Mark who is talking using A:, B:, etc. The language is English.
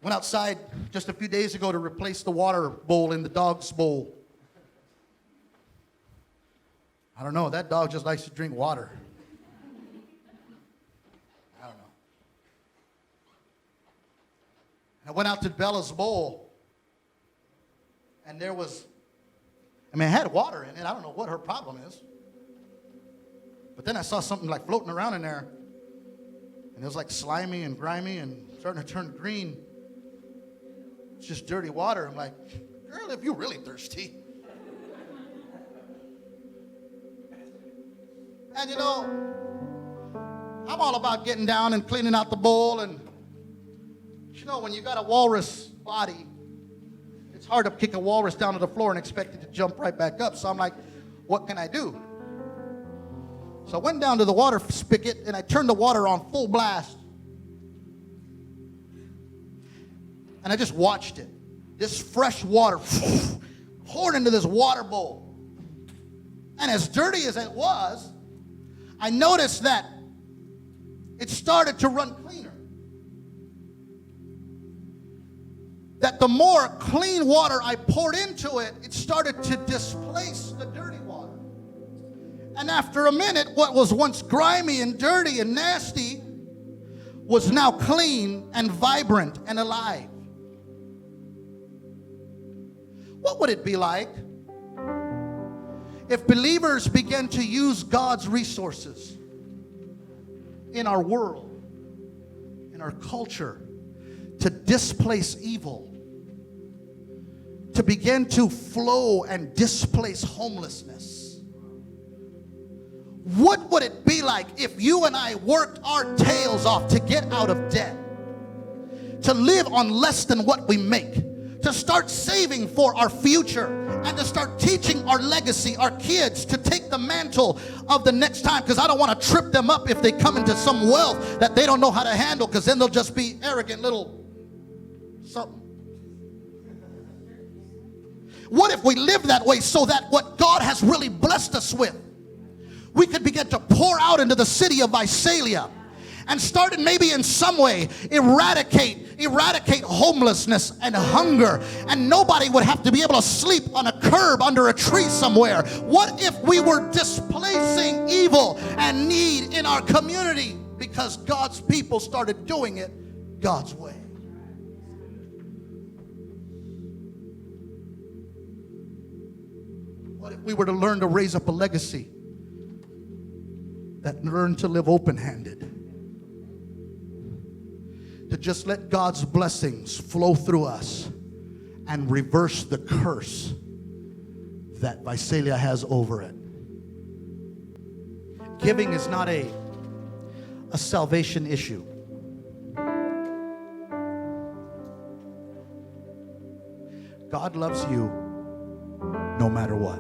A: Went outside just a few days ago to replace the water bowl in the dog's bowl. I don't know, that dog just likes to drink water. I don't know. I went out to Bella's bowl, and there was, it had water in it. I don't know what her problem is. But then I saw something like floating around in there, and it was like slimy and grimy and starting to turn green. It's just dirty water. I'm like, girl, if you're really thirsty. And I'm all about getting down and cleaning out the bowl. And when you got a walrus body, it's hard to kick a walrus down to the floor and expect it to jump right back up. So I'm like, what can I do? So I went down to the water spigot and I turned the water on full blast. And I just watched it. This fresh water poured into this water bowl. And as dirty as it was, I noticed that it started to run cleaner. That the more clean water I poured into it, it started to displace the dirty water. And after a minute, what was once grimy and dirty and nasty was now clean and vibrant and alive. What would it be like if believers began to use God's resources in our world, in our culture, to displace evil, to begin to flow and displace homelessness? What would it be like if you and I worked our tails off to get out of debt, to live on less than what we make, to start saving for our future, and to start teaching our legacy, our kids, to take the mantle of the next time? Because I don't want to trip them up if they come into some wealth that they don't know how to handle, because then they'll just be arrogant little something. What if we live that way so that what God has really blessed us with, we could begin to pour out into the city of Visalia and start maybe in some way eradicate homelessness and hunger, and nobody would have to be able to sleep on a curb under a tree somewhere? What if we were displacing evil and need in our community because God's people started doing it God's way? What if we were to learn to raise up a legacy that learned to live open-handed, to just let God's blessings flow through us and reverse the curse that Visalia has over it? Giving is not a salvation issue. God loves you no matter what.